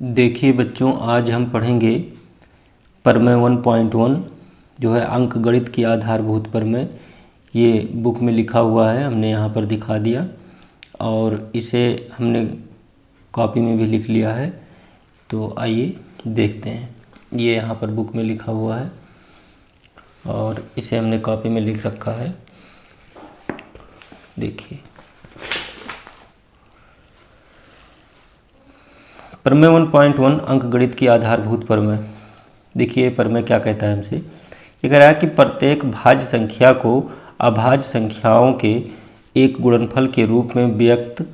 देखिए बच्चों, आज हम पढ़ेंगे प्रमेय 1.1 जो है अंक गणित की आधारभूत प्रमेय। ये बुक में लिखा हुआ है, हमने यहाँ पर दिखा दिया और इसे हमने कॉपी में भी लिख लिया है। तो आइए देखते हैं। ये यहाँ पर बुक में लिखा हुआ है और इसे हमने कॉपी में लिख रखा है। देखिए, प्रमेय 1.1 अंक गणित की आधारभूत प्रमेय। देखिए प्रमेय क्या कहता है हमसे। ये कह रहा है कि प्रत्येक भाज्य संख्या को अभाज्य संख्याओं के एक गुणनफल के रूप में व्यक्त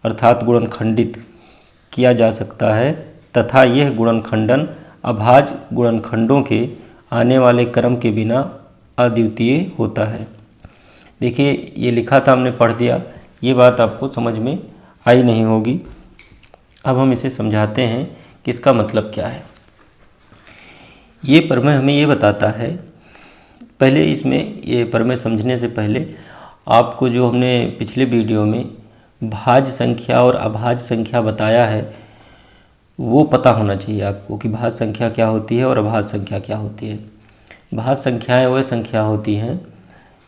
अर्थात गुणनखंडित किया जा सकता है तथा यह गुणनखंडन अभाज्य गुणनखंडों के आने वाले क्रम के बिना अद्वितीय होता है। देखिए ये लिखा था, हमने पढ़ दिया, ये बात आपको समझ में आई नहीं होगी। अब हम इसे समझाते हैं कि इसका मतलब क्या है। ये प्रमेय हमें ये बताता है, पहले इसमें ये प्रमेय समझने से पहले आपको जो हमने पिछले वीडियो में भाज्य संख्या और अभाज्य संख्या बताया है वो पता होना चाहिए आपको कि भाज्य संख्या क्या होती है और अभाज्य संख्या क्या होती है। भाज्य संख्याएं वह संख्या होती हैं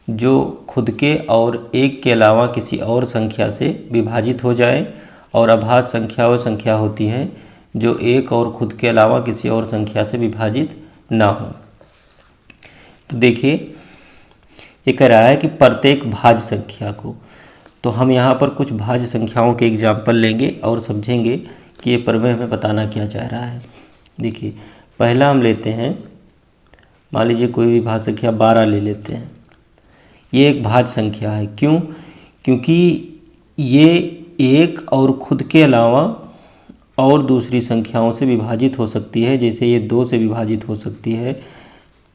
जो खुद के और एक के अलावा किसी और संख्या से विभाजित हो जाएं, और अभाज्य संख्या वह संख्या होती हैं जो एक और खुद के अलावा किसी और संख्या से विभाजित ना हो। तो देखिए ये कह रहा है कि प्रत्येक भाज्य संख्या को, तो हम यहाँ पर कुछ भाज्य संख्याओं के एग्जाम्पल लेंगे और समझेंगे कि ये प्रमेय हमें बताना क्या चाह रहा है। देखिए पहला हम लेते हैं, मान लीजिए कोई भी भाज्य संख्या 12 ले लेते हैं। ये एक भाज्य संख्या है। क्यों? क्योंकि ये एक और खुद के अलावा और दूसरी संख्याओं से विभाजित हो सकती है। जैसे ये 2 से विभाजित हो सकती है,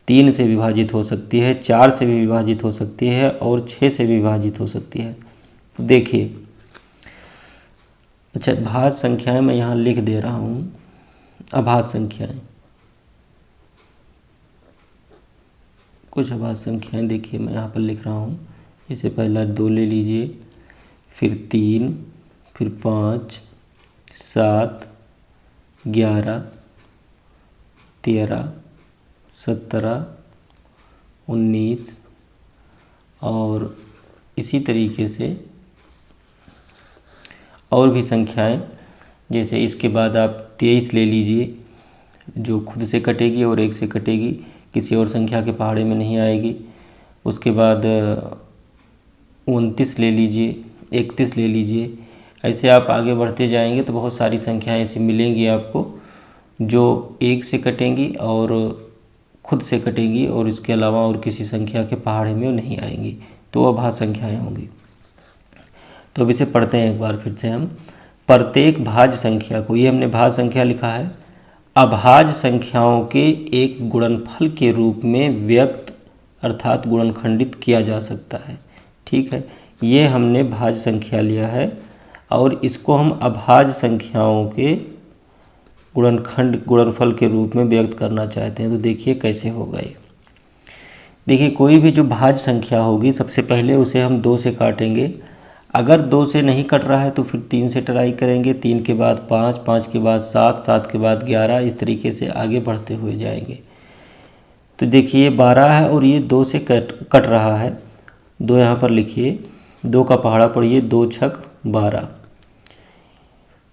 3 से विभाजित हो सकती है, 4 से भी विभाजित हो सकती है और 6 से भी विभाजित हो सकती है। देखिए, अच्छा भाज्य संख्याएं मैं यहाँ लिख दे रहा हूँ, अभाज्य संख्याएं, कुछ अभाज्य संख्याएं देखिए मैं यहाँ पर लिख रहा हूँ। जैसे पहला 2 ले लीजिए, फिर 3, फिर 5, 7, 11, 13, 17, 19 और इसी तरीके से और भी संख्याएं। जैसे इसके बाद आप 23 ले लीजिए जो खुद से कटेगी और 1 से कटेगी, किसी और संख्या के पहाड़े में नहीं आएगी। उसके बाद 29 ले लीजिए, 31 ले लीजिए। ऐसे आप आगे बढ़ते जाएंगे तो बहुत सारी संख्याएं ऐसी मिलेंगी आपको जो 1 से कटेंगी और खुद से कटेंगी और इसके अलावा और किसी संख्या के पहाड़े में नहीं आएंगी, तो अभाज्य संख्याएं होंगी। तो अब इसे पढ़ते हैं एक बार फिर से हम। प्रत्येक भाज्य संख्या को, ये हमने भाज्य संख्या लिखा है, अभाज्य संख्याओं के एक गुणनफल के रूप में व्यक्त अर्थात गुणनखंडित किया जा सकता है। ठीक है, ये हमने भाज्य संख्या लिया है और इसको हम अभाज्य संख्याओं के गुणनफल के रूप में व्यक्त करना चाहते हैं। तो देखिए कैसे होगा ये। देखिए कोई भी जो भाज्य संख्या होगी, सबसे पहले उसे हम 2 से काटेंगे। अगर 2 से नहीं कट रहा है तो फिर 3 से ट्राई करेंगे, 3 के बाद 5, 5 के बाद 7, 7 के बाद 11, इस तरीके से आगे बढ़ते हुए जाएंगे। तो देखिए 12 है और ये 2 से कट रहा है। 2 यहाँ पर लिखिए, 2 का पहाड़ा पढ़िए, 2 छक 12,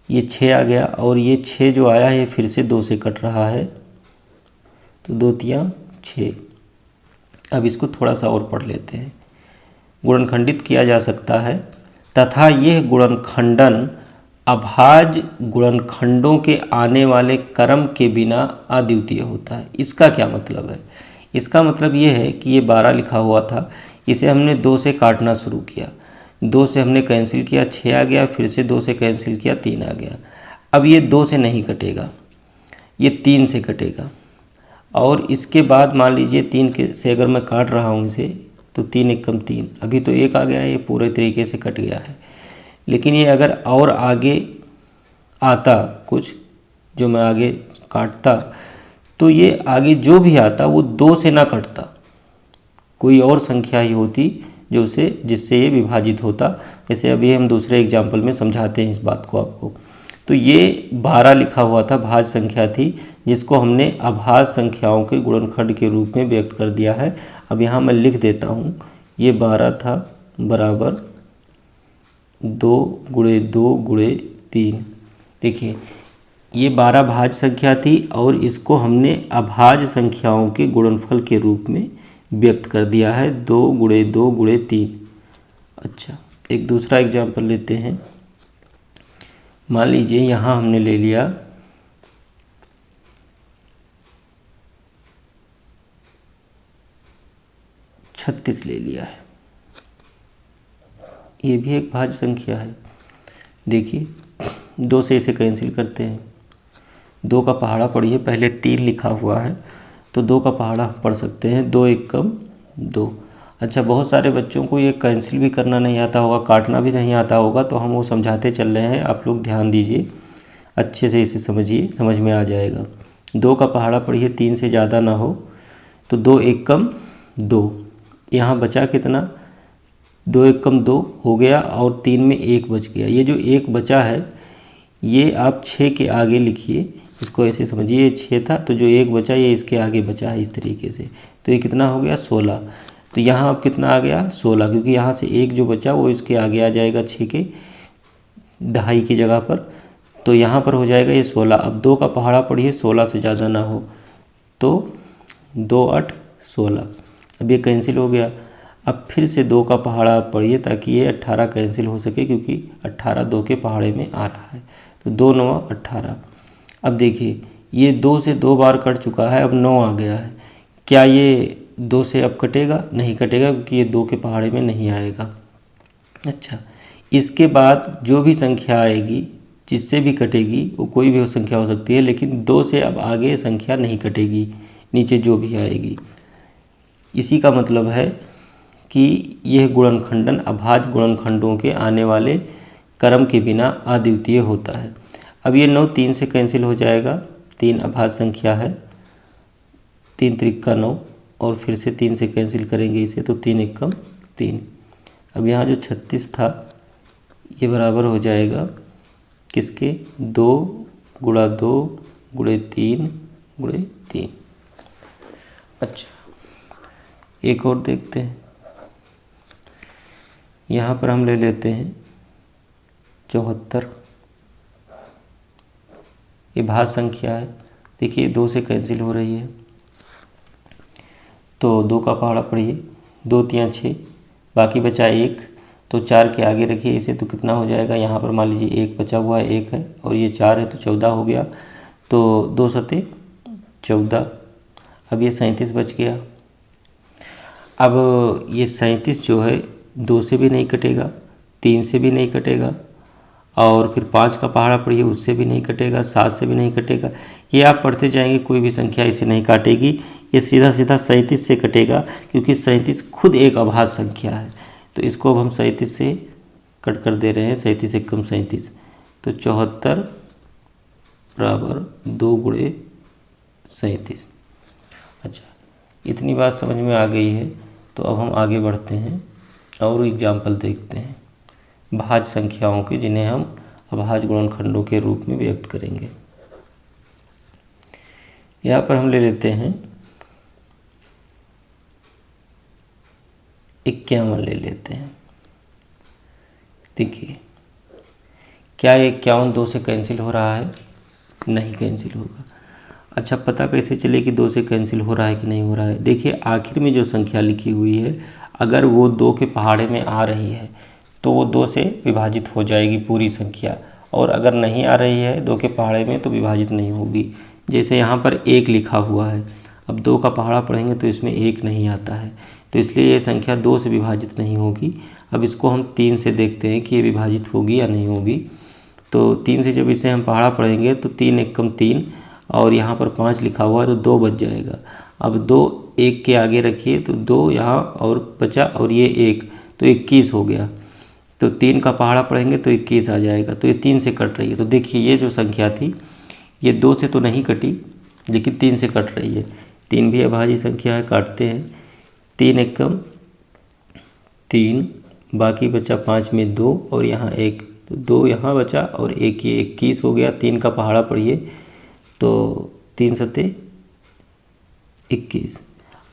ये 6 आ गया और ये 6 जो आया है फिर से 2 से कट रहा है, तो 2 तिया 6। अब इसको थोड़ा सा और पढ़ लेते हैं। गुणनखंडित किया जा सकता है तथा यह गुणनखंडन अभाज्य गुणनखंडों के आने वाले क्रम के बिना अद्वितीय होता है। इसका क्या मतलब है? इसका मतलब ये है कि ये 12 लिखा हुआ था, इसे हमने 2 से काटना शुरू किया, 2 से हमने कैंसिल किया, 6 आ गया, फिर से 2 से कैंसिल किया, 3 आ गया। अब ये 2 से नहीं कटेगा, ये 3 से कटेगा। और इसके बाद मान लीजिए 3 से अगर मैं काट रहा हूँ इसे, तो 3 एकम 3, अभी तो 1 आ गया है, ये पूरे तरीके से कट गया है। लेकिन ये अगर और आगे आता कुछ जो मैं आगे काटता, तो ये आगे जो भी आता वो 2 से ना कटता, कोई और संख्या ही होती जिससे ये विभाजित होता। जैसे अभी हम दूसरे एग्जाम्पल में समझाते हैं इस बात को आपको। तो ये 12 लिखा हुआ था, भाज्य संख्या थी, जिसको हमने अभाज्य संख्याओं के गुणनखंड के रूप में व्यक्त कर दिया है। अब यहाँ मैं लिख देता हूँ, ये 12 था बराबर 2 गुणे 2 गुणे 3। देखिए ये 12 भाज्य संख्या थी और इसको हमने अभाज्य संख्याओं के गुणनफल के रूप में व्यक्त कर दिया है, 2 गुणे 2 गुणे 3। अच्छा, एक दूसरा एग्जाम्पल लेते हैं। मान लीजिए यहाँ हमने ले लिया 36 ले लिया है, ये भी एक भाज्य संख्या है। देखिए 2 से इसे कैंसिल करते हैं, 2 का पहाड़ा पढ़िए, पहले 3 लिखा हुआ है तो 2 का पहाड़ा पढ़ सकते हैं, 2 एक कम 2। अच्छा, बहुत सारे बच्चों को ये कैंसिल भी करना नहीं आता होगा, काटना भी नहीं आता होगा, तो हम वो समझाते चल रहे हैं, आप लोग ध्यान दीजिए, अच्छे से इसे समझिए, समझ में आ जाएगा। 2 का पहाड़ा पढ़िए, 3 से ज़्यादा ना हो, तो 2 एक कम 2, यहाँ बचा कितना, 2 एक कम 2 हो गया और 3 में 1 बच गया। ये जो 1 बचा है ये आप 6 के आगे लिखिए, इसको ऐसे समझिए, ये 6 था तो जो 1 बचा ये इसके आगे बचा है इस तरीके से, तो ये कितना हो गया 16। तो यहाँ अब कितना आ गया 16, क्योंकि यहाँ से 1 जो बचा वो इसके आगे आ जाएगा 6 के दहाई की जगह पर, तो यहाँ पर हो जाएगा ये 16। अब 2 का पहाड़ा पढ़िए, 16 से ज़्यादा ना हो, तो 2 8 16, अब ये कैंसिल हो गया। अब फिर से 2 का पहाड़ा पढ़िए ताकि ये 18 कैंसिल हो सके, क्योंकि 18 2 के पहाड़े में आ रहा है, तो 2 9 18। अब देखिए ये 2 से 2 बार कट चुका है, अब 9 आ गया है, क्या ये 2 से अब कटेगा? नहीं कटेगा, क्योंकि ये 2 के पहाड़े में नहीं आएगा। अच्छा, इसके बाद जो भी संख्या आएगी जिससे भी कटेगी, वो कोई भी संख्या हो सकती है, लेकिन 2 से अब आगे संख्या नहीं कटेगी, नीचे जो भी आएगी। इसी का मतलब है कि यह गुणनखंडन अभाज्य गुणनखंडों के आने वाले क्रम के बिना अद्वितीय होता है। अब ये 9 3 से कैंसिल हो जाएगा, 3 अभाज्य संख्या है, 3 त्रिका 9, और फिर से 3 से कैंसिल करेंगे इसे, तो 3 एक कम 3। अब यहाँ जो 36 था ये बराबर हो जाएगा किसके, 2 गुणा 2 गुणे 3 गुणे 3। अच्छा, एक और देखते हैं, यहाँ पर हम ले लेते हैं 74, ये भाज्य संख्या है। देखिए 2 से कैंसिल हो रही है, तो 2 का पहाड़ा पढ़िए, 2 3 6, बाकी बचा 1, तो 4 के आगे रखिए इसे, तो कितना हो जाएगा, यहाँ पर मान लीजिए 1 बचा हुआ है, 1 है और ये 4 है, तो 14 हो गया, तो 2 सते 14। अब ये 37 बच गया। अब ये 37 जो है 2 से भी नहीं कटेगा, 3 से भी नहीं कटेगा, और फिर 5 का पहाड़ा पढ़िए, उससे भी नहीं कटेगा, 7 से भी नहीं कटेगा। ये आप पढ़ते जाएंगे, कोई भी संख्या इसे नहीं काटेगी, ये सीधा सीधा 37 से कटेगा, क्योंकि 37 खुद एक अभाज्य संख्या है। तो इसको अब हम 37 से कट कर दे रहे हैं, 37 एक कम 37, तो 74 बराबर 2 गुणे 37। अच्छा, इतनी बात समझ में आ गई है, तो अब हम आगे बढ़ते हैं और एग्जाम्पल देखते हैं भाज्य संख्याओं के, जिन्हें हम अभाज्य गुणनखंडों के रूप में व्यक्त करेंगे। यहाँ पर हम ले लेते हैं 51 ले लेते हैं। देखिए क्या 51 2 से कैंसिल हो रहा है? नहीं कैंसिल होगा। अच्छा, पता कैसे चले कि 2 से कैंसिल हो रहा है कि नहीं हो रहा है? देखिए आखिर में जो संख्या लिखी हुई है, अगर वो 2 के पहाड़े में आ रही है तो वो 2 से विभाजित हो जाएगी पूरी संख्या, और अगर नहीं आ रही है 2 के पहाड़े में तो विभाजित नहीं होगी। जैसे यहाँ पर 1 लिखा हुआ है, अब 2 का पहाड़ा पढ़ेंगे तो इसमें 1 नहीं आता है, तो इसलिए ये संख्या 2 से विभाजित नहीं होगी। अब इसको हम 3 से देखते हैं कि ये विभाजित होगी या नहीं होगी। तो 3 से जब इसे हम पहाड़ा पढ़ेंगे तो 3 एक कम 3, और यहाँ पर 5 लिखा हुआ है तो 2 बच जाएगा। अब 2 1 के आगे रखिए, तो 2 यहाँ और बचा, और ये 1, तो 21 हो गया। तो 3 का पहाड़ा पढ़ेंगे तो 21 आ जाएगा, तो ये 3 से कट रही है। तो देखिए ये जो संख्या थी ये 2 से तो नहीं कटी, लेकिन 3 से कट रही है। 3 भी अभाज्य संख्या है, काटते हैं, 3 एक कम 3, बाकी बचा 5 में 2, और यहाँ 1, तो 2 यहाँ बचा और एक ये 21 हो गया। 3 का पहाड़ा पढ़िए तो 3 सत्ते 21।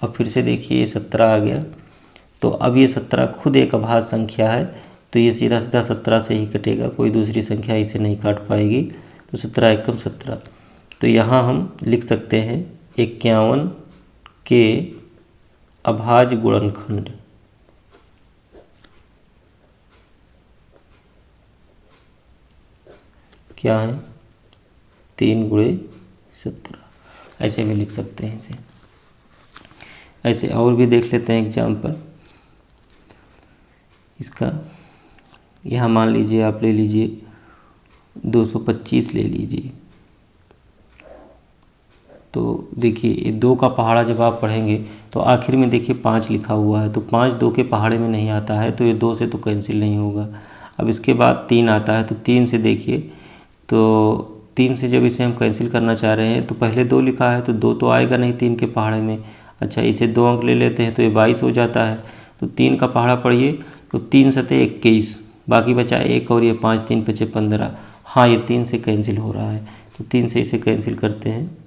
अब फिर से देखिए ये 17 आ गया। तो अब ये 17 खुद एक अभाज्य संख्या है, तो ये सीधा सीधा 17 से ही कटेगा, कोई दूसरी संख्या इसे नहीं काट पाएगी। तो 17 एकम 17। तो यहाँ हम लिख सकते हैं 51 के अभाज्य गुणनखंड। क्या है? 3 गुणे 17। ऐसे भी लिख सकते हैं इसे। ऐसे और भी देख लेते हैं एग्जाम्पल इसका। यहाँ मान लीजिए आप ले लीजिए 225 ले लीजिए। तो देखिए ये 2 का पहाड़ा जब आप पढ़ेंगे तो आखिर में देखिए 5 लिखा हुआ है, तो 5 2 के पहाड़े में नहीं आता है, तो ये 2 से तो कैंसिल नहीं होगा। अब इसके बाद 3 आता है, तो 3 से देखिए, तो 3 से जब इसे हम कैंसिल करना चाह रहे हैं तो पहले 2 लिखा है, तो 2 तो आएगा नहीं 3 के पहाड़े में। अच्छा, इसे 2 अंक ले लेते हैं तो ये 22 हो जाता है। तो 3 का पहाड़ा पढ़िए तो 3 सते 21, बाकी बचा 1 और ये 5, 3 पचे 15। हाँ, ये 3 से कैंसिल हो रहा है, तो 3 से इसे कैंसिल करते हैं।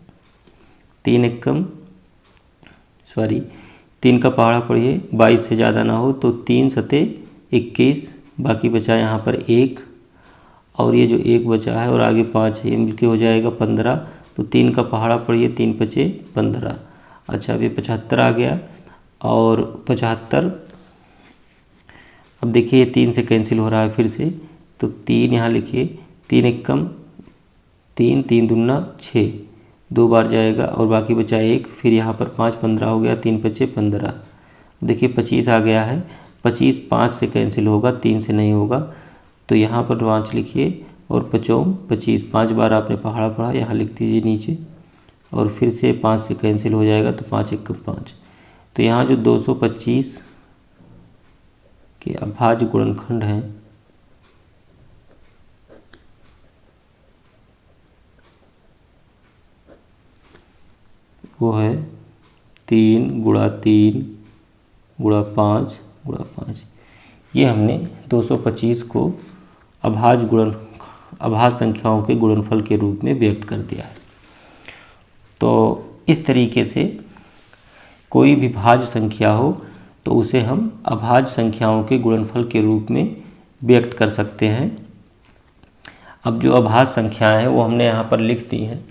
3 का पहाड़ा पढ़िए 22 से ज़्यादा ना हो, तो 3 सते 21, बाकी बचा यहाँ पर 1 और ये जो 1 बचा है और आगे 5 है, ये मिलके हो जाएगा 15। तो 3 का पहाड़ा पढ़िए 3 पचे 15। अच्छा, अभी 75 आ गया और 75। अब देखिए ये 3 से कैंसिल हो रहा है फिर से, तो 3 यहाँ लिखिए। 3 एकम 3, 3 दूना 6, 2 बार जाएगा और बाकी बचा 1। फिर यहाँ पर 5 15 हो गया, 3 पचे 15। देखिए 25 आ गया है। 25 5 से कैंसिल होगा, 3 से नहीं होगा, तो यहाँ पर 5 लिखिए और 5 25। 5 बार आपने पहाड़ा पढ़ा, यहाँ लिख दीजिए नीचे और फिर से 5 से कैंसिल हो जाएगा, तो 5 एकम 5। तो यहाँ जो 225 के अभाज्य गुणनखंड हैं वो है 3 गुणा 3 गुणा 5 गुणा 5। ये हमने 225 को अभाज्य संख्याओं के गुणनफल के रूप में व्यक्त कर दिया है। तो इस तरीके से कोई भी भाज्य संख्या हो तो उसे हम अभाज्य संख्याओं के गुणनफल के रूप में व्यक्त कर सकते हैं। अब जो अभाज्य संख्याएं हैं वो हमने यहाँ पर लिख दी हैं।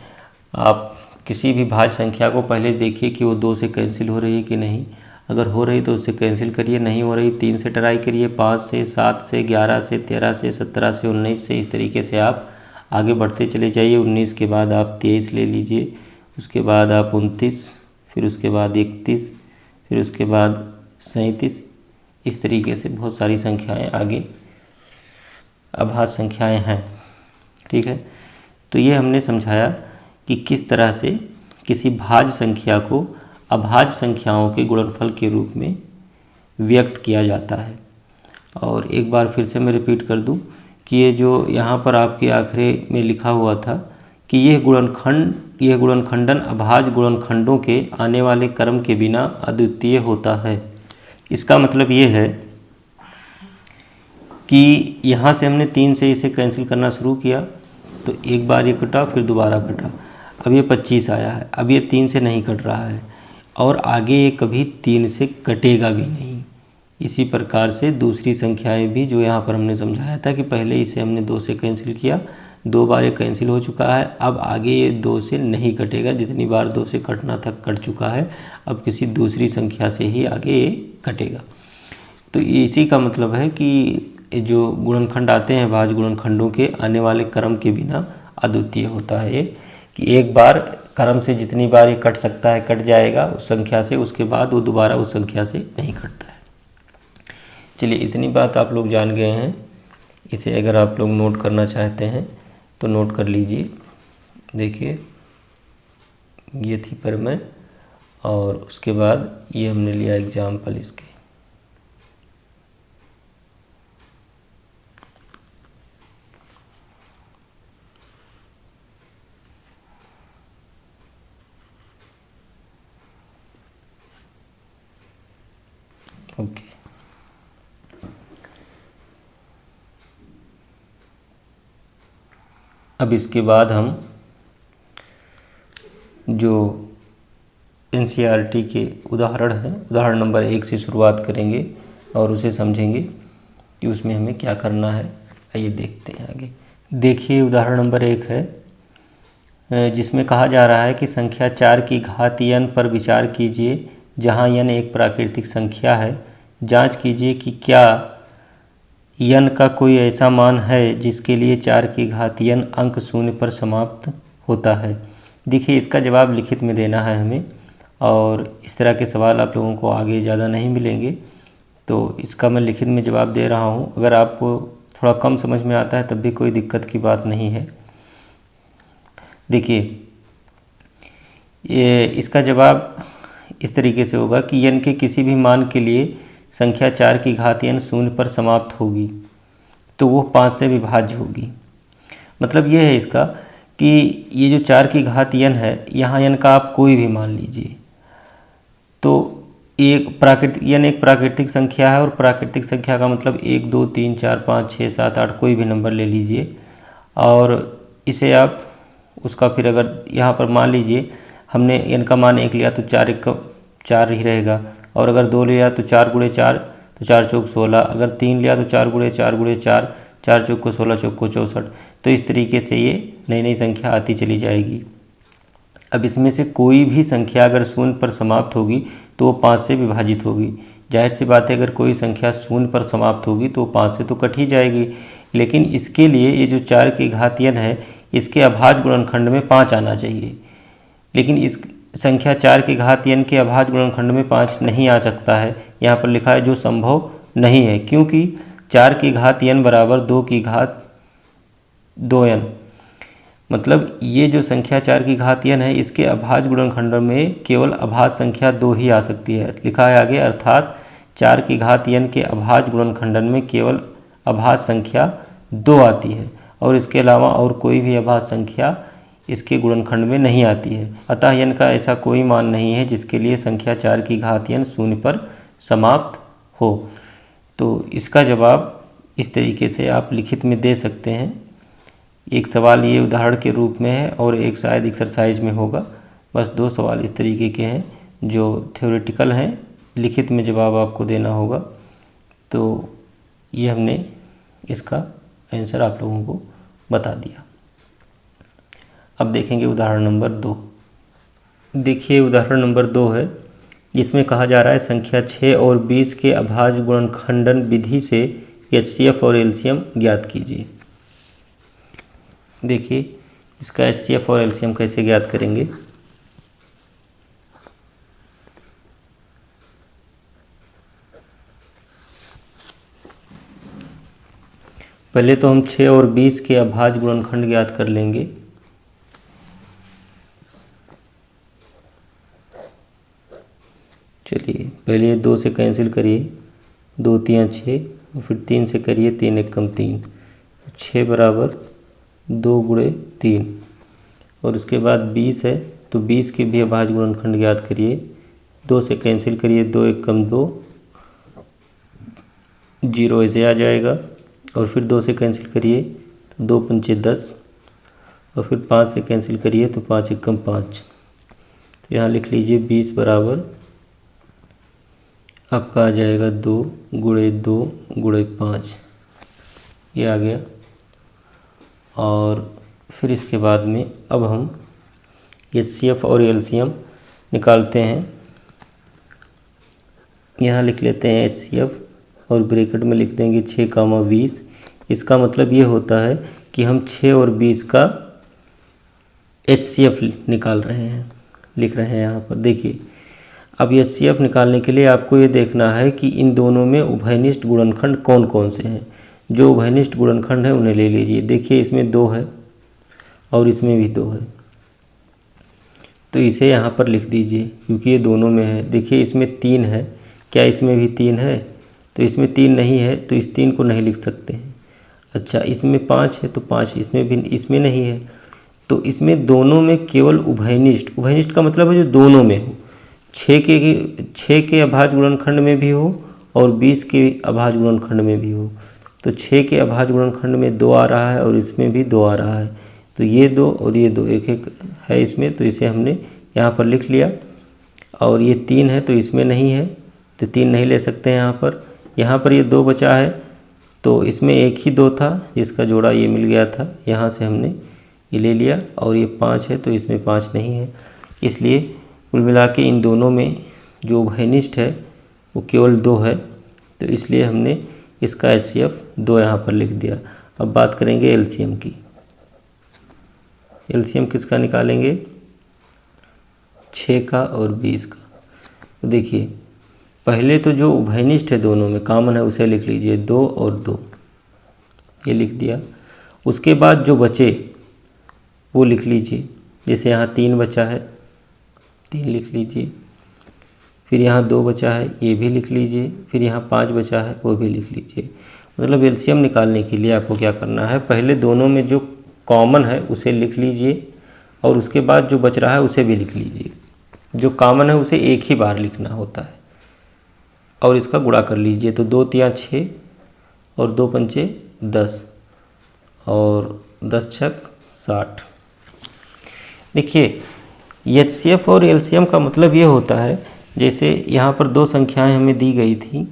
आप किसी भी भाज्य संख्या को पहले देखिए कि वो 2 से कैंसिल हो रही है कि नहीं। अगर हो रही तो उससे कैंसिल करिए, नहीं हो रही 3 से ट्राई करिए, 5 से, 7 से, 11 से, 13 से, 17 से, 19 से। इस तरीके से आप आगे बढ़ते चले जाइए। 19 के बाद आप 23 ले लीजिए, उसके बाद आप 29, फिर उसके बाद 31, फिर उसके बाद 37। इस तरीके से बहुत सारी संख्याएं आगे अभाज्य संख्याएं हैं। ठीक है, तो ये हमने समझाया कि किस तरह से किसी भाज्य संख्या को अभाज्य संख्याओं के गुणनफल के रूप में व्यक्त किया जाता है। और एक बार फिर से मैं रिपीट कर दूं कि ये जो यहाँ पर आपके आखिरी में लिखा हुआ था कि यह गुणनखंडन अभाज्य गुणनखंडों के आने वाले क्रम के बिना अद्वितीय होता है। इसका मतलब ये है कि यहाँ से हमने 3 से इसे कैंसिल करना शुरू किया, तो एक बार ये कटा, फिर दोबारा कटा, अब ये 25 आया है। अब ये 3 से नहीं कट रहा है और आगे ये कभी 3 से कटेगा भी नहीं। इसी प्रकार से दूसरी संख्याएं भी जो यहाँ पर हमने समझाया था कि पहले इसे हमने 2 से कैंसिल किया, 2 बार ये कैंसिल हो चुका है, अब आगे ये 2 से नहीं कटेगा। जितनी बार 2 से कटना था कट चुका है, अब किसी दूसरी संख्या से ही आगे ये कटेगा। तो इसी का मतलब है कि जो गुणनखंड आते हैं भाज्य गुणनखंडों के आने वाले क्रम के बिना अद्वितीय होता है। ये कि एक बार क्रम से जितनी बार ये कट सकता है कट जाएगा उस संख्या से, उसके बाद वो दोबारा उस संख्या से नहीं कटता है। चलिए, इतनी बात आप लोग जान गए हैं। इसे अगर आप लोग नोट करना चाहते हैं तो नोट कर लीजिए। देखिए, ये थी प्रमेय और उसके बाद ये हमने लिया एग्जाम्पल इसके। ओके। अब इसके बाद हम जो एनसीईआरटी के उदाहरण हैं, उदाहरण नंबर 1 से शुरुआत करेंगे और उसे समझेंगे कि उसमें हमें क्या करना है। आइए देखते हैं आगे। देखिए उदाहरण नंबर 1 है जिसमें कहा जा रहा है कि संख्या 4 की घात n पर विचार कीजिए जहां n एक प्राकृतिक संख्या है। जांच कीजिए कि क्या n का कोई ऐसा मान है जिसके लिए 4 की घात n अंक शून्य पर समाप्त होता है। देखिए इसका जवाब लिखित में देना है हमें, और इस तरह के सवाल आप लोगों को आगे ज़्यादा नहीं मिलेंगे, तो इसका मैं लिखित में जवाब दे रहा हूँ। अगर आपको थोड़ा कम समझ में आता है तब भी कोई दिक्कत की बात नहीं है। देखिए ये इसका जवाब इस तरीके से होगा कि n के किसी भी मान के लिए संख्या 4 की घात n शून्य पर समाप्त होगी तो वो 5 से विभाज्य होगी। मतलब ये है इसका कि ये जो 4 की घात n है, यहाँ n का आप कोई भी मान लीजिए, तो एक प्राकृतिक संख्या है, और प्राकृतिक संख्या का मतलब 1 2 3 4 5 6 7 8 कोई भी नंबर ले लीजिए, और इसे आप उसका फिर अगर यहाँ पर मान लीजिए हमने n का मान 1 लिया तो 4 1 4 ही रहेगा, और अगर 2 लिया तो 4 गुणे 4 तो 4 चौक 16, अगर 3 लिया तो 4 गुणे 4 गुणे 4 4 चौक को 16 चौक को 64। तो इस तरीके से ये नई नई संख्या आती चली जाएगी। अब इसमें से कोई भी संख्या अगर शून्य पर समाप्त होगी तो वो 5 से विभाजित होगी। जाहिर सी बात है अगर कोई संख्या शून्य पर समाप्त होगी तो 5 से तो कट ही जाएगी, लेकिन इसके लिए ये जो 4 की घात n है इसके अभाज्य गुणनखंड में 5 आना चाहिए, लेकिन इस संख्या 4 की घात n के अभाज्य गुणनखंड में 5 नहीं आ सकता है। यहाँ पर लिखा है जो संभव नहीं है, क्योंकि 4 की घात n बराबर 2 की घात 2n, मतलब ये जो संख्या 4 की घात n है इसके अभाज्य गुणनखंड में केवल अभाज्य संख्या 2 ही आ सकती है। लिखा है आगे, अर्थात 4 की घात n के अभाज्य गुणनखंड में केवल अभाज्य संख्या 2 आती है, और इसके अलावा और कोई भी अभाज्य संख्या इसके गुणनखंड में नहीं आती है। अतः n का ऐसा कोई मान नहीं है जिसके लिए संख्या 4 की घात n शून्य पर समाप्त हो। तो इसका जवाब इस तरीके से आप लिखित में दे सकते हैं। एक सवाल ये उदाहरण के रूप में है और एक शायद एक्सरसाइज में होगा। बस 2 सवाल इस तरीके के हैं जो थ्योरेटिकल हैं, लिखित में जवाब आपको देना होगा। तो ये हमने इसका आंसर आप लोगों को बता दिया। अब देखेंगे उदाहरण नंबर 2। देखिए उदाहरण नंबर 2 है जिसमें कहा जा रहा है संख्या 6 और 20 के अभाज्य गुणनखंडन विधि से HCF और LCM ज्ञात कीजिए। देखिए इसका HCF और LCM कैसे ज्ञात करेंगे। पहले तो हम 6 और 20 के अभाज्य गुणनखंड ज्ञात कर लेंगे। चलिए पहले 2 से कैंसिल करिए, 2 3 6, और फिर 3 से करिए, 3 1 कम 3, 6 बराबर 2 गुणे 3, और उसके बाद 20 है तो 20 के भी अभाज्य गुणनखंड ज्ञात करिए। 2 से कैंसिल करिए, 2 1 कम 2, 0 ऐसे आ जाएगा, और फिर 2 से कैंसिल करिए तो 2 पंचे 10, और फिर 5 से कैंसिल करिए तो 5 1 कम 5। तो यहाँ लिख लीजिए 20 बराबर आपका आ जाएगा 2 गुणे 2 गुणे 5, ये आ गया। और फिर इसके बाद में अब हम HCF और LCM निकालते हैं। यहाँ लिख लेते हैं HCF और ब्रैकेट में लिख देंगे 6 कामा 20। इसका मतलब ये होता है कि हम 6 और 20 का HCF निकाल रहे हैं, लिख रहे हैं यहाँ पर। देखिए अब HCF निकालने के लिए आपको ये देखना है कि इन दोनों में उभयनिष्ठ गुणनखंड कौन कौन से हैं। जो उभयनिष्ठ गुणनखंड है उन्हें ले लीजिए। देखिए इसमें 2 है और इसमें भी 2 है, तो इसे यहाँ पर लिख दीजिए क्योंकि ये दोनों में है। देखिए इसमें 3 है, क्या इसमें भी 3 है? तो इसमें 3 नहीं है तो इस 3 को नहीं लिख सकते हैं। अच्छा इसमें 5 है तो 5 इसमें भी, इसमें नहीं है, तो इसमें दोनों में केवल उभयनिष्ठ, उभयनिष्ठ का मतलब है जो दोनों में हो, 6 के अभाज्य गुणनखंड में भी हो और 20 के अभाज्य गुणनखंड में भी हो। तो 6 के अभाज्य गुणनखंड में 2 आ रहा है और इसमें भी 2 आ रहा है, तो ये 2 और ये 2 एक एक है इसमें, तो इसे हमने यहाँ पर लिख लिया। और ये 3 है तो इसमें नहीं है, तो 3 नहीं ले सकते हैं यहाँ पर। यहाँ पर ये 2 बचा है, तो इसमें एक ही 2 था जिसका जोड़ा ये मिल गया था, यहाँ से हमने ये ले लिया। और ये 5 है तो इसमें 5 नहीं है, इसलिए कुल मिला के इन दोनों में जो उभयनिष्ठ है वो केवल 2 है, तो इसलिए हमने इसका HCF 2 यहाँ पर लिख दिया। अब बात करेंगे एलसीएम की। एलसीएम किसका निकालेंगे? 6 का और 20 का। तो देखिए पहले तो जो उभयनिष्ठ है दोनों में कॉमन है उसे लिख लीजिए, 2 और 2 ये लिख दिया। उसके बाद जो बचे वो लिख लीजिए, जैसे यहाँ 3 बचा है 3 लिख लीजिए, फिर यहाँ 2 बचा है ये भी लिख लीजिए, फिर यहाँ 5 बचा है वो भी लिख लीजिए। मतलब एलसीएम निकालने के लिए आपको क्या करना है, पहले दोनों में जो कॉमन है उसे लिख लीजिए और उसके बाद जो बच रहा है उसे भी लिख लीजिए। जो कॉमन है उसे एक ही बार लिखना होता है और इसका गुणा कर लीजिए। तो 2 तिया 6 और 2 पंचे 10 और 10 छक 60। देखिए HCF और LCM का मतलब ये होता है, जैसे यहाँ पर 2 संख्याएं हमें दी गई थी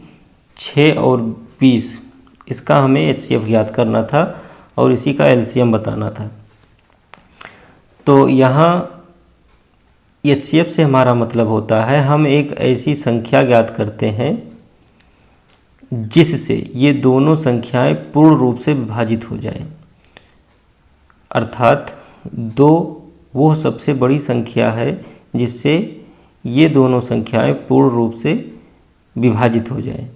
6 और 20, इसका हमें HCF ज्ञात करना था और इसी का LCM बताना था। तो यहाँ HCF से हमारा मतलब होता है हम एक ऐसी संख्या ज्ञात करते हैं जिससे ये दोनों संख्याएं पूर्ण रूप से विभाजित हो जाएं, अर्थात 2 वो सबसे बड़ी संख्या है जिससे ये दोनों संख्याएं पूर्ण रूप से विभाजित हो जाएं।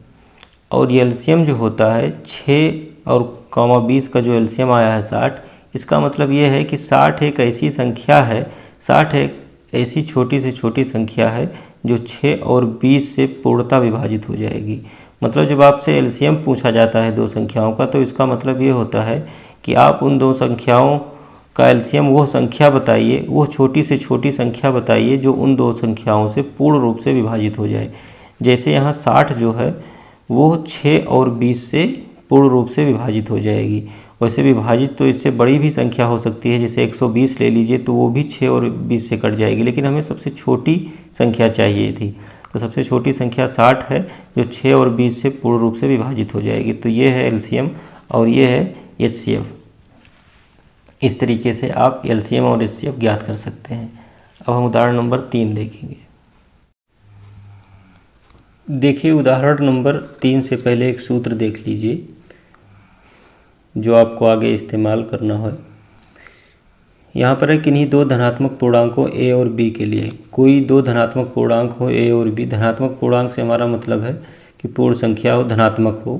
और ये एलसीएम जो होता है 6 और 20 का जो एलसीएम आया है 60, इसका मतलब ये है कि 60 एक ऐसी संख्या है, 60 एक ऐसी छोटी से छोटी संख्या है जो 6 और 20 से पूर्णतः विभाजित हो जाएगी। मतलब जब आपसे एलसीएम पूछा जाता है 2 संख्याओं का, तो इसका मतलब ये होता है कि आप उन 2 संख्याओं का एलसीएम वो संख्या बताइए, वो छोटी से छोटी संख्या बताइए जो उन 2 संख्याओं से पूर्ण रूप से विभाजित हो जाए। जैसे यहाँ 60 जो है वो 6 और 20 से पूर्ण रूप से विभाजित हो जाएगी। वैसे विभाजित तो इससे बड़ी भी संख्या हो सकती है, जैसे 120 ले लीजिए तो वो भी 6 और 20 से कट जाएगी, लेकिन हमें सबसे छोटी संख्या चाहिए थी। तो सबसे छोटी संख्या 60 है जो 6 और 20 से पूर्ण रूप से विभाजित हो जाएगी। तो ये है एलसीएम और ये है एचसीएफ। इस तरीके से आप एलसीएम और एचसीएफ ज्ञात कर सकते हैं। अब हम उदाहरण नंबर 3 देखेंगे। देखिए उदाहरण नंबर 3 से पहले एक सूत्र देख लीजिए जो आपको आगे इस्तेमाल करना है। यहाँ पर है किन्हीं 2 धनात्मक पूर्णांकों a और b के लिए कोई 2 धनात्मक पूर्णांक हो a और b। धनात्मक पूर्णांक से हमारा मतलब है कि पूर्ण संख्या हो, धनात्मक हो।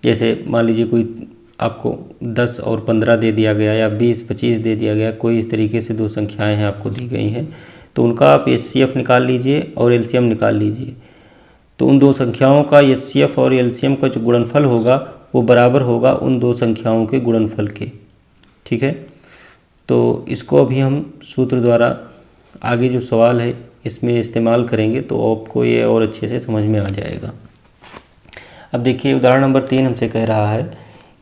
जैसे मान लीजिए कोई आपको 10 और 15 दे दिया गया या 20-25 दे दिया गया, कोई इस तरीके से 2 संख्याएं हैं आपको दी गई हैं, तो उनका आप एचसीएफ निकाल लीजिए और एलसीएम निकाल लीजिए। तो उन 2 संख्याओं का एचसीएफ और एलसीएम का जो गुणनफल होगा वो बराबर होगा उन 2 संख्याओं के गुणनफल के। ठीक है, तो इसको अभी हम सूत्र द्वारा आगे जो सवाल है इसमें इस्तेमाल करेंगे तो आपको ये और अच्छे से समझ में आ जाएगा। अब देखिए उदाहरण नंबर 3 हमसे कह रहा है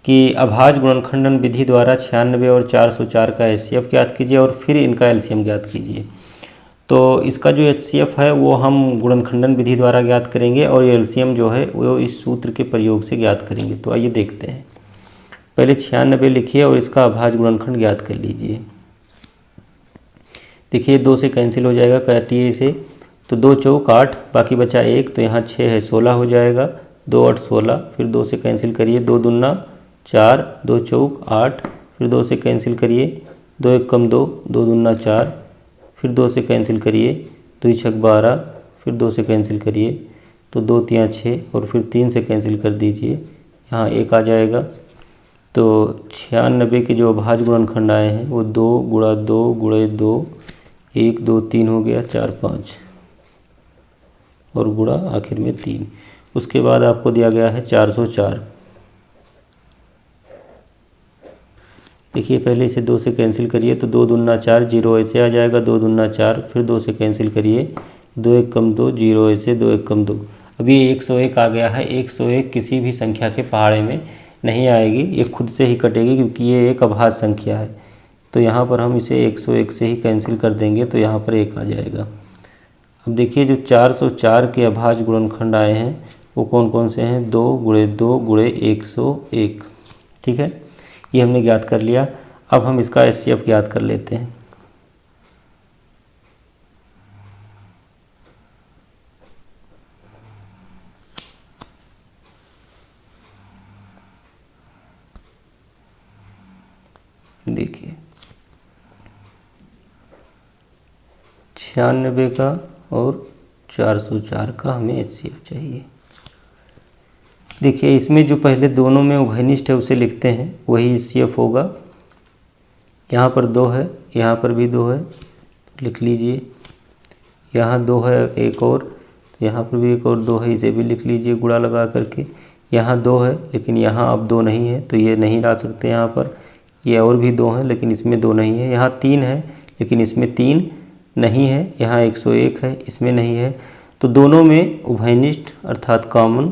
कि अभाज्य गुणनखंडन विधि द्वारा 96 और 404 का एचसीएफ ज्ञात कीजिए और फिर इनका एलसीएम ज्ञात कीजिए। तो इसका जो एचसीएफ है वो हम गुणनखंडन विधि द्वारा ज्ञात करेंगे और एलसीएम जो है वो इस सूत्र के प्रयोग से ज्ञात करेंगे। तो आइए देखते हैं। पहले 96 लिखिए और इसका अभाज्य गुणनखंड ज्ञात कर लीजिए। देखिए 2 से कैंसिल हो जाएगा, काटिए इसे। तो 2 चौक 8, बाकी बचा 1, तो यहाँ 6 है 16 हो जाएगा। 2 8 16, फिर 2 से कैंसिल करिए, 2 दूना 4, 2 चौक 8, फिर 2 से कैंसिल करिए, 2 1 कम 2, 2 दूना 4, फिर 2 से कैंसिल करिए, 2 छक 12, फिर 2 से कैंसिल करिए तो 2 तिया 6 और फिर 3 से कैंसिल कर दीजिए, यहाँ 1 आ जाएगा। तो 96 के जो अभाज्य गुणनखंड आए हैं वो 2 गुणा 2 गुणे 2, 1 2 3 हो गया, 4 5 और गुणा आखिर में 3। उसके बाद आपको दिया गया है 404। देखिए पहले इसे 2 से कैंसिल करिए तो 2 दूना 4, 0 ऐसे आ जाएगा, 2 दूना 4, फिर 2 से कैंसिल करिए, 2 1 कम 2, 0 ऐसे, 2 1 कम 2। अभी 101 आ गया है। 101 किसी भी संख्या के पहाड़े में नहीं आएगी, ये खुद से ही कटेगी क्योंकि ये एक अभाज्य संख्या है। तो यहाँ पर हम इसे 101 से ही कैंसिल कर देंगे, तो यहाँ पर 1 आ जाएगा। अब देखिए जो 404 के अभाज्य गुणनखंड आए हैं वो कौन कौन से हैं, 2 गुणे 2 गुणे 101। ठीक है, ये हमने ज्ञात कर लिया। अब हम इसका HCF ज्ञात कर लेते हैं। देखिए 96 का और 404 का हमें HCF चाहिए। देखिए इसमें जो पहले दोनों में उभयनिष्ठ है उसे लिखते हैं, वही HCF होगा। यहाँ पर 2 है, यहाँ पर भी 2 है, लिख लीजिए। यहाँ 2 है एक और, तो यहाँ पर भी एक और 2 है, इसे भी लिख लीजिए गुणा लगा करके। यहाँ 2 है लेकिन यहाँ अब 2 नहीं है, तो ये नहीं ला सकते यहाँ पर। ये और भी 2 है लेकिन इसमें 2 नहीं है। यहाँ 3 है लेकिन इसमें 3 नहीं है। यहाँ 101 है, इसमें नहीं है। तो दोनों में उभयनिष्ठ अर्थात कॉमन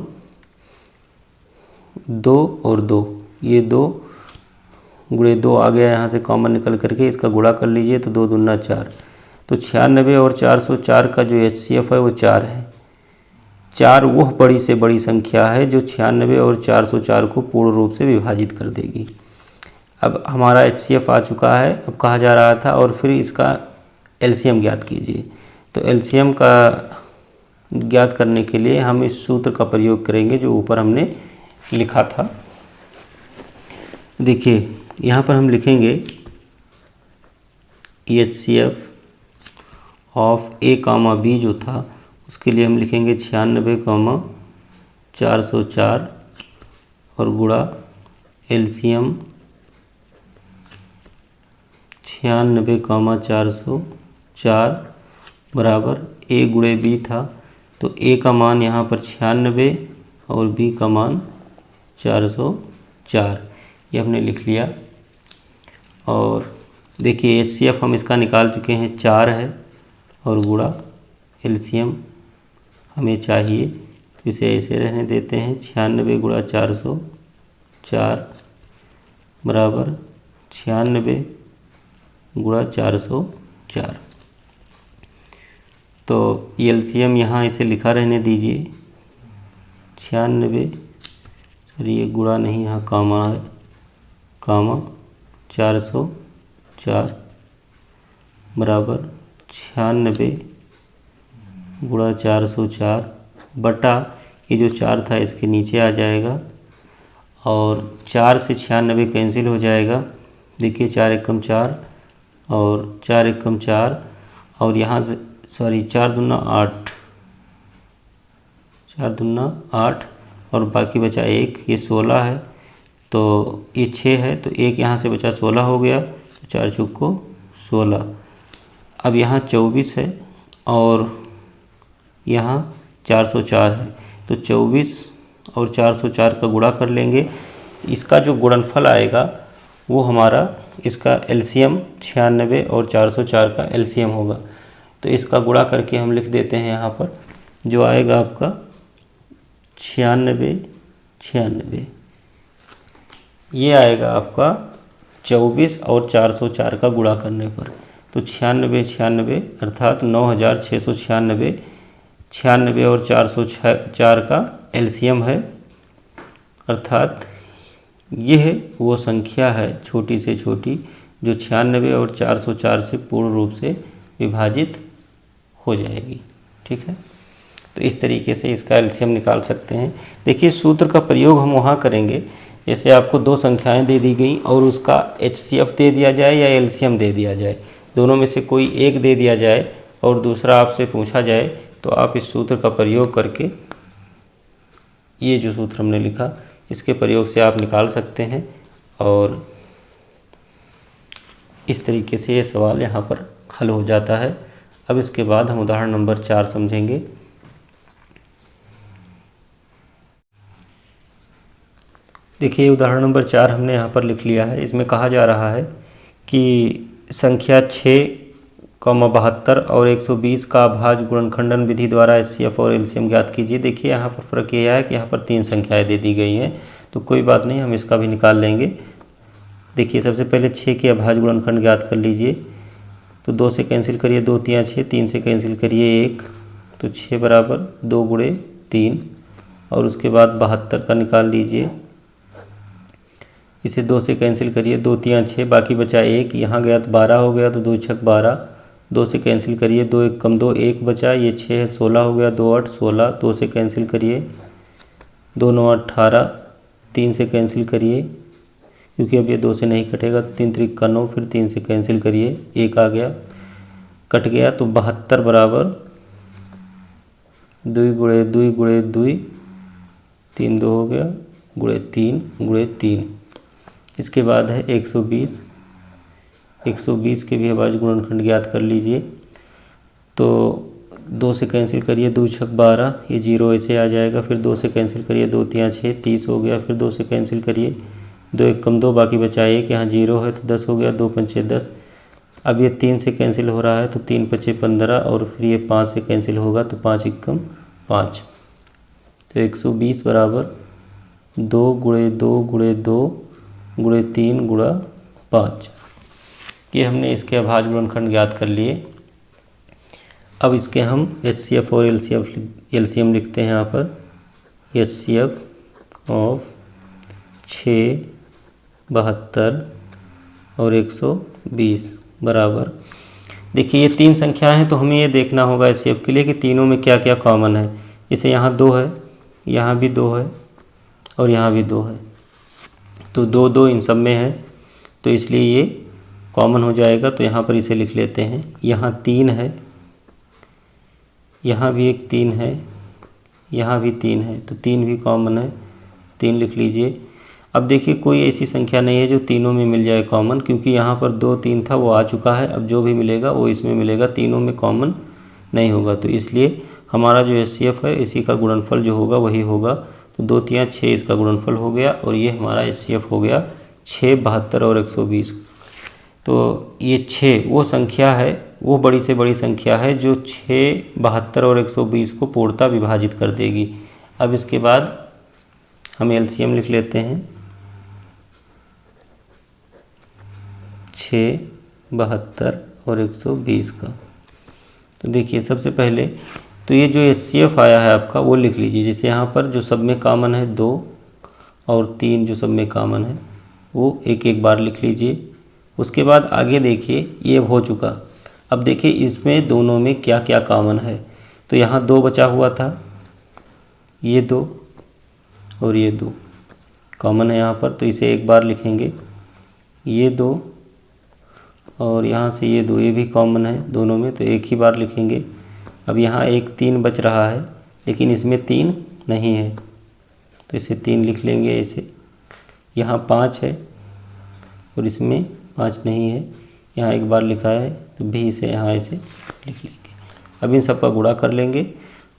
2 और 2, ये 2 गुणे 2 आ गया यहाँ से कॉमन निकल करके, इसका गुणा कर लीजिए तो 2 दूना 4। तो 96 और 404 का जो HCF है वो 4 है। 4 वह बड़ी से बड़ी संख्या है जो 96 और 404 को पूर्ण रूप से विभाजित कर देगी। अब हमारा HCF आ चुका है। अब कहा जा रहा था और फिर इसका LCM ज्ञात कीजिए। तो LCM का ज्ञात करने के लिए हम इस सूत्र का प्रयोग करेंगे जो ऊपर हमने लिखा था। देखिए यहाँ पर हम लिखेंगे HCF ऑफ A, B जो था उसके लिए हम लिखेंगे 96, 404 और गुणा LCM 96, 404 बराबर A गुणे B था। तो A का मान यहाँ पर 96 और B का मान 404, ये हमने लिख लिया। और देखिए HCF हम इसका निकाल चुके हैं, 4 है और गुणा LCM हमें चाहिए, तो इसे ऐसे रहने देते हैं। 96 गुणा 404 बराबर 96 गुणा 404। तो LCM यहाँ इसे लिखा रहने दीजिए। 96 सॉरी ये गुणा नहीं, यहाँ कामा है, कामा 404 बराबर 96 गुणा 404 बटा ये जो 4 था इसके नीचे आ जाएगा और 4 से 96 कैंसिल हो जाएगा। देखिए 4 एकम 4 और 4 एकम 4 और यहाँ से सॉरी 4 दूना 8, 4 दूना 8 और बाकी बचा 1, ये 16 है, तो ये 6 है, तो 1 यहाँ से बचा 16 हो गया, 4 चौक को 16। अब यहाँ 24 है और यहाँ 404 है, तो 24 और 404 का गुणा कर लेंगे। इसका जो गुणनफल आएगा वो हमारा इसका LCM 96 और 404 का LCM होगा। तो इसका गुणा करके हम लिख देते हैं यहाँ पर, जो आएगा आपका 96, 96, ये आएगा आपका 24 और 404 का गुणा करने पर। तो 96, 96 अर्थात 9696, 96 और 404 का LCM है, अर्थात यह वो संख्या है छोटी से छोटी जो 96 और 404 से पूर्ण रूप से विभाजित हो जाएगी। ठीक है, तो इस तरीके से इसका LCM निकाल सकते हैं। देखिए सूत्र का प्रयोग हम वहाँ करेंगे जैसे आपको 2 संख्याएं दे दी गई और उसका HCF दे दिया जाए या LCM दे दिया जाए, दोनों में से कोई एक दे दिया जाए और दूसरा आपसे पूछा जाए, तो आप इस सूत्र का प्रयोग करके ये जो सूत्र हमने लिखा इसके प्रयोग से आप निकाल सकते हैं और इस तरीके से ये सवाल यहाँ पर हल हो जाता है। अब इसके बाद हम उदाहरण नंबर 4 समझेंगे। देखिए उदाहरण नंबर 4 हमने यहाँ पर लिख लिया है। इसमें कहा जा रहा है कि संख्या 6, 72 और 120 का अभाज्य गुणनखंडन विधि द्वारा HCF और LCM ज्ञात कीजिए। देखिए यहाँ पर फ़र्क यह है कि यहाँ पर 3 संख्याएं दे दी गई हैं, तो कोई बात नहीं, हम इसका भी निकाल लेंगे। देखिए सबसे पहले 6 के अभाज्य गुणनखंड ज्ञात कर लीजिए। तो 2 से कैंसिल करिए 2 3 6, 3 से कैंसिल करिए 1, तो 6 बराबर 2 गुणे 3, और उसके बाद 72 का निकाल लीजिए। इसे 2 से कैंसिल करिए 2 3 6, बाकी बचा 1, यहाँ गया तो 12 हो गया, तो 2 छक 12, 2 से कैंसिल करिए 2 1 कम 2, 1 बचा, ये 6 है 16 हो गया, 2 8 16, 2 से कैंसिल करिए 2 9 18, 3 से कैंसिल करिए क्योंकि अब ये 2 से नहीं कटेगा, तो 3 3 का 9, फिर 3 से कैंसिल करिए 1 आ गया, कट गया, तो 72 बराबर 2 गुणे 2 गुणे 2, 3 2 हो गया, गुणे 3 गुणे 3। इसके बाद है 120, 120 के भी अभाज्य गुणनखंड ज्ञात कर लीजिए। तो 2 से कैंसिल करिए 2 छक 12, ये 0 ऐसे आ जाएगा, फिर 2 से कैंसिल करिए 2 3 6, 30 हो गया, फिर 2 से कैंसिल करिए 2 1 कम 2, बाकी बचा 1, यहाँ 0 है तो 10 हो गया, 2 5 10। अब ये 3 से कैंसिल हो रहा है तो 3 5 15, और फिर ये 5 से कैंसिल होगा तो 5 1 5। तो 120 बराबर 2 गुणे 2 गुणे 2 गुणे 3 गुणा 5। ये हमने इसके अभाज्य गुणनखंड ज्ञात कर लिए। अब इसके हम HCF और LCM लिखते हैं यहाँ पर। HCF ऑफ 6, 72 और 120 बराबर, देखिए ये 3 संख्या हैं, तो हमें ये देखना होगा HCF के लिए कि तीनों में क्या क्या कॉमन है। जैसे यहाँ 2 है, यहाँ भी 2 है, और यहाँ भी 2 है, तो 2 2 इन सब में है, तो इसलिए ये कॉमन हो जाएगा। तो यहाँ पर इसे लिख लेते हैं। यहाँ 3 है, यहाँ भी एक 3 है, यहाँ भी 3 है, तो 3 भी कॉमन है, 3 लिख लीजिए। अब देखिए कोई ऐसी संख्या नहीं है जो तीनों में मिल जाए कॉमन, क्योंकि यहाँ पर 2 3 था वो आ चुका है, अब जो भी मिलेगा वो इसमें मिलेगा, तीनों में कॉमन नहीं होगा। तो इसलिए हमारा जो HCF है इसी का गुणनफल जो होगा वही होगा। तो 2 3 6 इसका गुणनफल हो गया, और ये हमारा HCF हो गया 6, 72 और 120। तो ये 6 वो संख्या है, वो बड़ी से बड़ी संख्या है जो 6, 72 और 120 को पूर्णतः विभाजित कर देगी। अब इसके बाद हम LCM लिख लेते हैं। 6, 72 और 120 का। तो देखिए सबसे पहले तो ये जो HCF आया है आपका वो लिख लीजिए। जैसे यहाँ पर जो सब में कॉमन है 2 और 3 जो सब में कॉमन है वो एक एक बार लिख लीजिए। उसके बाद आगे देखिए ये हो चुका। अब देखिए इसमें दोनों में क्या क्या कॉमन है। तो यहाँ 2 बचा हुआ था, ये 2 और ये 2 कॉमन है यहाँ पर, तो इसे एक बार लिखेंगे। ये 2 और यहाँ से ये 2 ये भी कॉमन है दोनों में, तो एक ही बार लिखेंगे। अब यहाँ एक 3 बच रहा है, लेकिन इसमें 3 नहीं है, तो इसे 3 लिख लेंगे ऐसे। यहाँ 5 है और इसमें 5 नहीं है, यहाँ एक बार लिखा है, तो भी इसे यहाँ ऐसे लिख लेंगे। अब इन सब का गुणा कर लेंगे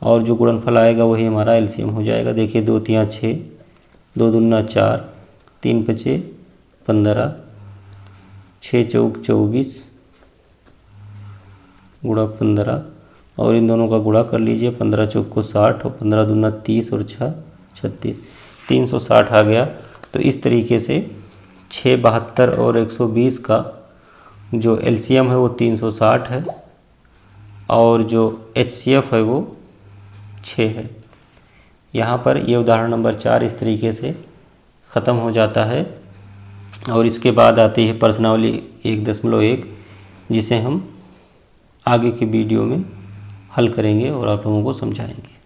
और जो गुणनफल आएगा वही हमारा LCM हो जाएगा। देखिए 2 3 6, 2 दूना 4, 3 5 15, 6 चौक 24 गुणा 15, और इन दोनों का गुणा कर लीजिए। 15 चौक को 60 और 15 दूना 30 और 6 36, 360 आ गया। तो इस तरीके से 6, 72 और 120 का जो LCM है वो 360 है, और जो HCF है वो 6 है। यहाँ पर ये उदाहरण नंबर 4 इस तरीके से ख़त्म हो जाता है। और इसके बाद आती है प्रश्नावली 1.1, जिसे हम आगे के वीडियो में हल करेंगे और आप लोगों को समझाएंगे।